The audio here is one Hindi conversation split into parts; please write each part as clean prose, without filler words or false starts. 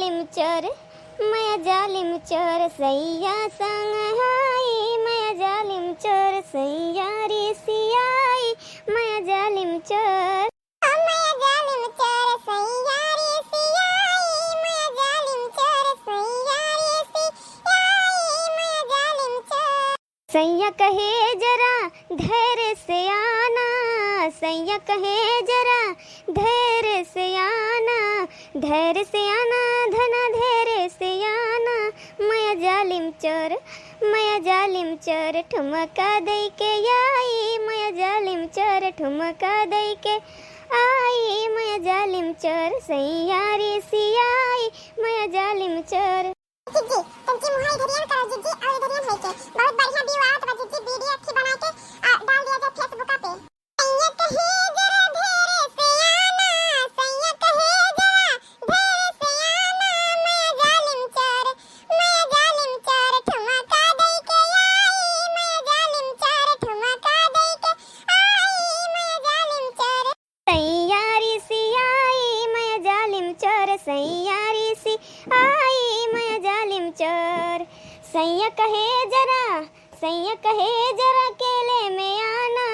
जालिम चोर मैं जालिम चोर सैया संग हाई मैं जालिम चोर सैया रे सियाई मैं जालिम चोर सैया कहे जरा धैर्य से आना सैया कहे जरा धैर्य से आना धना धैर्य से आना मैं जालिम चोर ठुमका दई के आई मैं जालिम चोर ठुमका दई के आई मैं जालिम चोर सैया रे सियाई मैं जालिम चोर जिज्जी तंची मुहाई धरियन करो जिज्जी और धरियन है के बहुत बढ़िया व्यू आया तो जिज्जी वीडियो अच्छी बना के डाल दिया जाए फेसबुक पे सैया कहे जरा धैर्य से आना सैया कहे जरा धैर्य से आना मैं जालिम चोर ठुमका दई के आई मैं जालिम चोर ठुमका दई के आई मैं जालिम चोर सैया रे सियाई मैं जालिम चोर सैया रे सियाई मैं जालिम चोर सैया कहे जरा अकेले में आना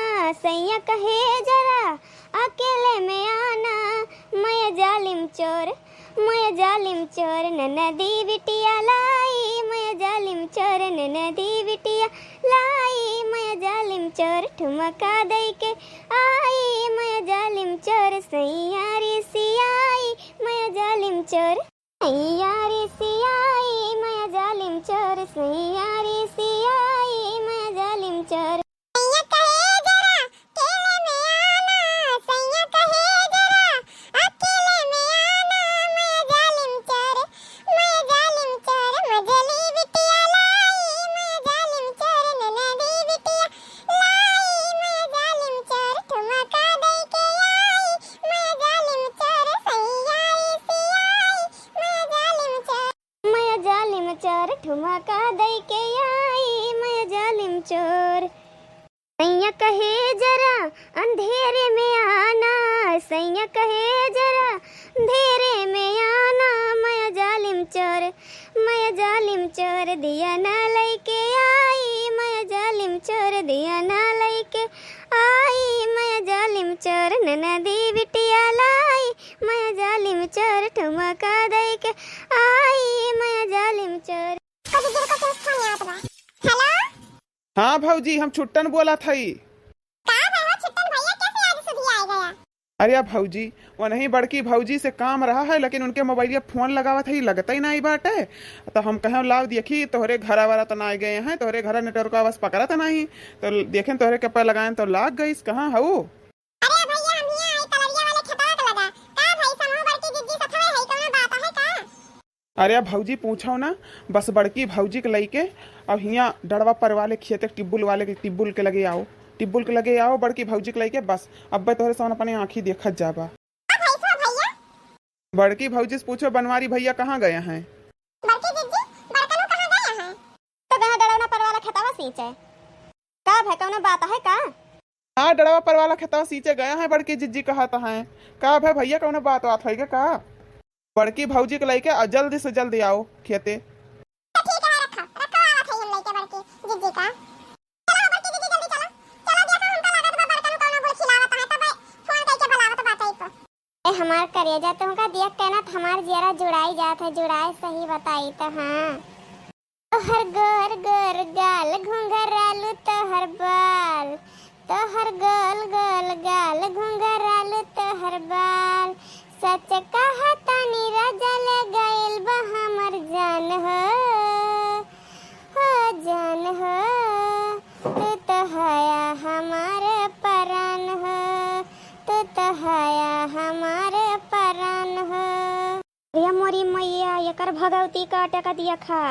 सैया कहे जरा अकेले में आना मैं जालिम चोर ननदी बिटिया लाई मैं जालिम चोर ननदी बिटिया लाई मैं जालिम चोर ठुमका दई के आई मैं जालिम चोर सैया रे सियाई मैं जालिम चोर सैया रे सियाई मैं जालिम चोर सैया रे सियाई मैं जालिम चोर सैया कहे जरा अकेले में आना सैया कहे जरा अकेले में आना मैं जालिम चोर मजली बिटिया लाई मैं जालिम चोर ननदी बिटिया लाई मैं जालिम चोर ठुमका दई के आई मैं जालिम चोर सैया रे सियाई मैं जालिम चोर ठुमका दई के आई मैं जालिम चोर सैया कहे जरा अंधेरे में आना सैया कहे जरा अंधेरे में आना मैं जालिम चोर दिया ना लेके आई मैं जालिम चोर दिया ना लेके आई मैं जालिम चोर ननदी बिटिया लाई मैं जालिम चोर ठुमका दई के आई मैं जालिम चोर हेलो हाँ भौजी हम छुट्टन बोला थी कहाँ गए हो छुट्टन भैया कैसे आज सुधी आ गया अरे भौजी वो नहीं बड़की भौजी से काम रहा है लेकिन उनके मोबाइल फोन लगावा था लगता ही नहीं बाटे तो हम कहें लाव देखी तोहरे घर वाला तो ना गए हैं तोहरे घर नेटवर्क बस पकड़ा था नहीं तो देखें तोहरे के पे लगाए तो लाग गई कहाँ हूँ अरे भैया हम यहाँ आई तलरिया वाले खेतवा के लगा का भाई समूह बड़की जिज्जी सथवे है कोनो बात है का अरे भौजी पूछो ना बस बड़की भौजी के लइके अब हियाँ डड़वा पर वाले खेते टिब्बुल के लगे आओ बड़की भौजी के लइके बस अब तोहरे सामने अपने आँखी देखत जाबा भैया बड़की भौजी से पूछो बनवारी भैया कहाँ गए हैं बड़की जिज्जी बड़कनू कहाँ गए हैं तो गया डरवना पर वाला खतावा सींचे का भै कौनो बात है का हाँ डड़वा पर वाला खेतवा सींचे गया है बड़की जिज्जी कहता है का भाई भैया कौन बात है का बड़की भौजी के लइके जल्दी से जल्दी आओ खेते ठीक है रखो आवत है हम लइके बड़की जिज्जी का चलो बड़की जिज्जी जल्दी चलो देखो हमका लागत बा बड़कनू कोनो बोल खिलावत है तब फोन करके बुलावत बात है ए हमार करेजा तुमका देख के ना हमार जरा जुड़ाई जात है जुड़ाई सही बताई तो हाँ तोहर गोर गोर गाल घुंघरालू तोहर बाल तोहर गोल गोल गाल घुंघरालू तोहर बाल सच कहतानी राजा ले गइल बा हमर जान हो जान हो तू तो हया हमारे परान हो तू तो हया हमारे परान हो या मोरी मैया एकर भगवती काटे का दिया खा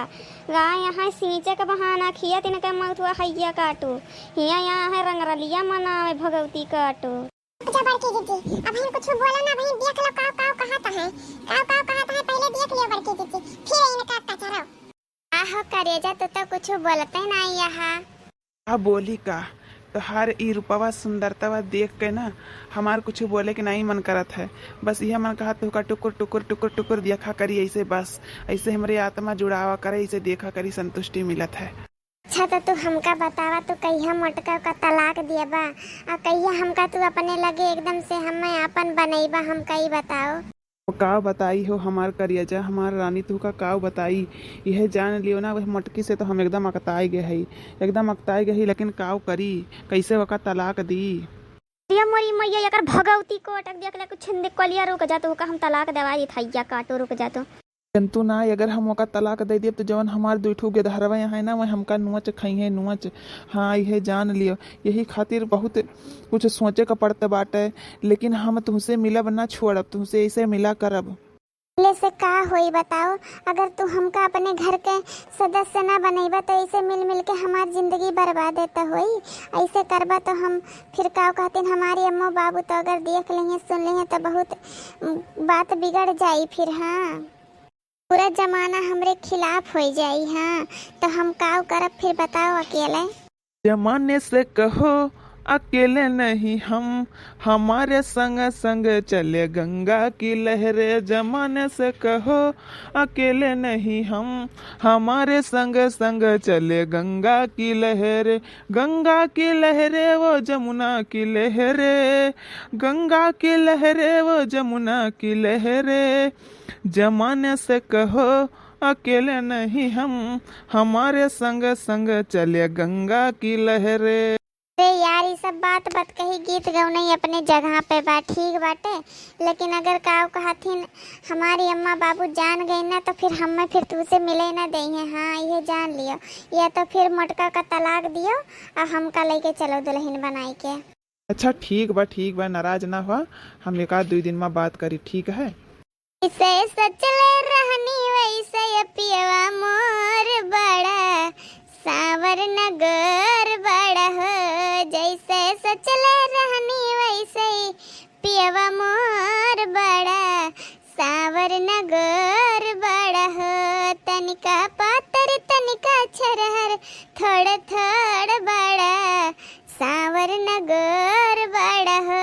गाय यहाँ सींचे के बहाना खिया तीन के मौथुआ खैया काटू हिया यहाँ है रंगरलिया मनावे भगवती काटू अच्छा बड़की जिज्जी अब हम कुछ बोला ना भाई देख लो काव काव कहता है पहले देख लियो बड़की जिज्जी फिर इनका कचराओ आहो करेजा तू तो कुछ बोलते नहीं यहाँ अब बोली का तो हर ई रूपवा सुंदरतावा देख के ना हमार कुछ बोले के नहीं मन करत है। बस यह मन कहा तुका टुकुर टुकुर टुकुर टुकुर देखा करी ऐसे, बस ऐसे हमारी आत्मा जुड़ावा करे, ऐसे देखा करी संतुष्टि मिलत है। अच्छा तो तू हमका बतावा तू कहिया मोटका का तलाक दिया बा आ कहिया हमका तू अपने लगे एकदम से हमें आपन बनैबा, हमका ही बताओ। वो काव बताई हो हमार करियजा, हमार रानी तू का काव बताई, यह जान लियो ना वह मटकी से तो हम एकदम अकताई गए हई, एकदम अकताई गई, लेकिन काव करी कैसे वका तलाक दी। दिया मोरी मैया अगर भगवती को अटक दिया के कुछ छिंद कलिया रुक जा तो का हम तलाक देवाई थैया काटो रुक जा तो किंतु ना अगर हम ओका तलाक दे दिए तो जवन हमार दुठू के धरवा है ना वह हमका नुच खाई है नुच। हाँ यह जान लियो, यही खातिर बहुत कुछ सोचे का पड़ता बाटे, लेकिन हम तुमसे मिलब ना छोड़ब, तुमसे ऐसे मिला करब। मिले से का होई बताओ, अगर तू हमका अपने घर के सदस्य ना बनैबा तो ऐसे मिल मिल के हमारी जिंदगी बर्बाद तो होई। ऐसे करबा तो हम फिर का कहतीन हमारी अम्मो बाबू तो अगर देख लेंगे सुन लेंगे तो बहुत बात बिगड़ जाई फिर। हाँ पूरा जमाना हमरे खिलाफ हो जाई। हाँ तो हम का करब फिर बताओ अकेले। जमाने से कहो अकेले नहीं हम, हमारे संग संग चले गंगा की लहरे। जमाने से कहो अकेले नहीं हम, हमारे संग संग चले गंगा की लहरे। गंगा की लहरे वो जमुना की लहरे, गंगा की लहरे वो जमुना की लहरे। जमाने से कहो अकेले नहीं हम, हमारे संग संग चले गंगा की लहरे। अरे यार ये सब बात कही गीत गौनई अपने जगह पे बा ठीक बाटे, लेकिन अगर काव कहथिन हमारी अम्मा बाबू जान गई ना तो फिर हमें फिर तुझसे मिले ना देंगे। हाँ ये जान लियो, या तो फिर मोटका का तलाक दियो और हमका लेके चलो दुल्हन बनाई के। अच्छा ठीक बा नाराज ना हुआ, हम एक आध 2 दिन में बात करी, ठीक है। इसे सचले रहनी वैसे पियवा मोर बड़ा, सावर नगर बड़ा हो। जैसे सचले रहनी वैसे पियवा मोर बड़ा, सावर नगर बड़ा हो। तनिका पातर तनिका छरहर थोड़ थोड़ बड़ा, सावर नगर बड़ा हो।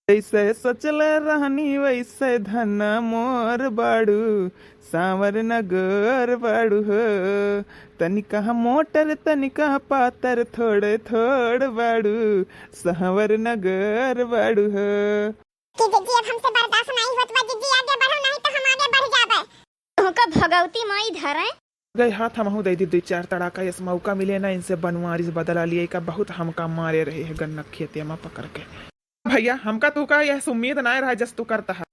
जैसे सचले रहनी वैसे धन मोर बाड़ू, सांवर नगर बाड़ू हो। तनिका मोटर तनिका पातर थोड़े थोड़ बाड़ू, सांवर नगर बाड़ू हो। दीदी अब हमसे बर्दाश्त नहीं होत बा दीदी, आगे बढ़ो नहीं तो हम आगे बढ़ जाबे। तुमका भगवती माई धरे गए हाथ हम दे दी 2-4 तड़ाका, इस मौका मिले ना इनसे बनवारी से बदला लिए का बहुत हमका मारे रहे है गन्ना खेते में पकड़ के। भैया हमका तू का यह उम्मीद ना रहा जस तू करता है।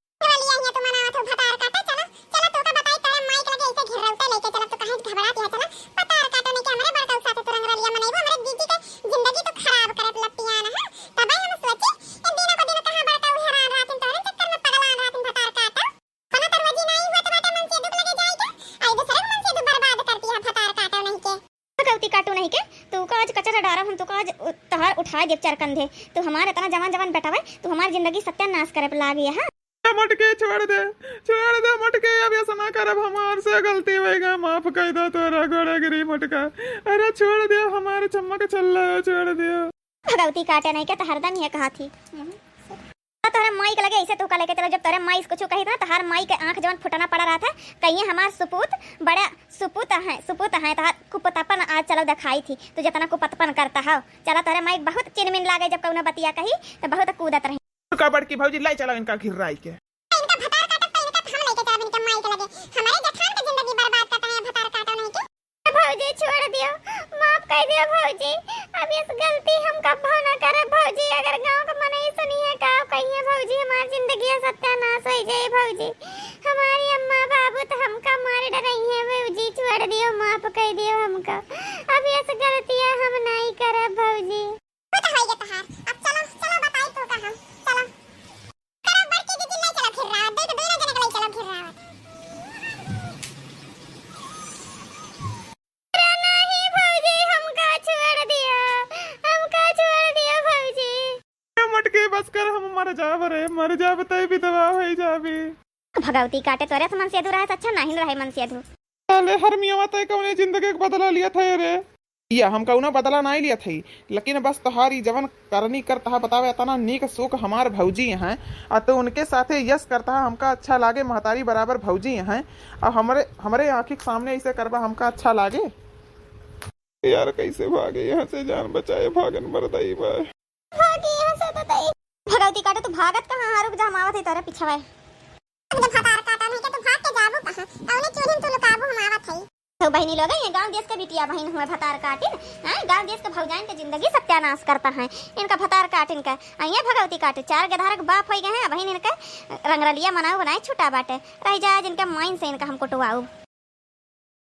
काटू नहीं के तू का आज कचरा डारा हम तो का आज तहार उठा दे चार कंधे, तू हमारे इतना जवान जवान बेटा है, तू हमारी जिंदगी सत्यानाश करे पे लागी है। मटके छोड़ दे मटके, अब ऐसा ना कर, अब हमार से गलती होएगा, माफ कर दो तोरा गोड़ा गिरी मटका। अरे छोड़ दे हमारे चम्मक चल रहा है, छोड़ दे। भगवती काटे नहीं के तो हरदम ये कहा थी तोरे माई के लगे ऐसे तू का लेके चलो। जब तोरे माई कुछ कही था तो हर माई के आंख जवन फुटना पड़ा रहा था, कहीं हमार सुपूत बड़ा सुपूत है तो कुपतपन आज चलो दिखाई थी, तू जितना कुपतपन करता है चला तोरे माई बहुत चिनमिन लागे, जब कौन बतिया कही तो बहुत कूदत रही। का बड़की भौजी लाई चला इनका घिर्राई के, इनका भतार काटत तो इनका हम लेके जाब, इनका माई के लगे हमारे जखान के जिंदगी बर्बाद करता है, भतार काटो नहीं के। भौजी छोड़ दियो, माफ कर दियो भौजी, अब इस गलती हम कब ना करे भौजी। अगर गांव का मन ही सुनी है का कहिए भौजी हमारी जिंदगी सत्यानाश हो जाए भौजी। हमारी अम्मा बाबू तो हमका मारे डर रही है भौजी, छोड़ दियो, माफ कर दियो हमका, अब इस गलतियां हम नहीं करे भौजी। तो होइए तहार, अब चलो चलो बताई तो का हम चलो करो बड़की दीदी ले चलो फिर रात दे तो दोनों जने के ले चलो फिर रात। नहीं भौजी हमका छोड़ दियो भौजी। मटके बस कर, हम मर जा बताई भी दवा हो जाबी। भगवती काटे तोरे मन से अधूरा है, अच्छा नहीं रहे मन से अधूरा। पहले हर मियाँ तय कौने जिंदगी के बदला लिया था रे। या हम कौनो बदला नहीं लिया थी, लेकिन बस तोहारी जवन करनी कर तहा बतावे तना नीक सुख हमार भौजी हैं। तो उनके साथे यस करता हमका अच्छा लागे, महतारी बराबर भौजी हैं और हमरे हमरे आँखी के सामने ऐसे करबा हमका अच्छा लागे। यार कैसे भागे यहाँ से, जान बचाए भागन बरदाई बा। भागी यहाँ से बताई भगवती काटे तो भागत कहाँ हारुक जा मावत है तोरे पिछवा जब भतार काटा नहीं के तो भाग के जाबू कहां, कौने चोरी तू लुकाबू हम आवत हई। तो बहनी लोग ये गांव देश के बिटिया बहन हुए भतार काटिन हैं, गांव देश के भौजाइन के जिंदगी सत्यानाश करता है इनका भतार काटिन का। ये भगवती काटे 4 गधारक बाप हो गए हैं, बहन इनका रंगरलिया मनाओ बनाए छुटा बाटे रह जाए जिनके माइन से इनका हमको टुआऊ।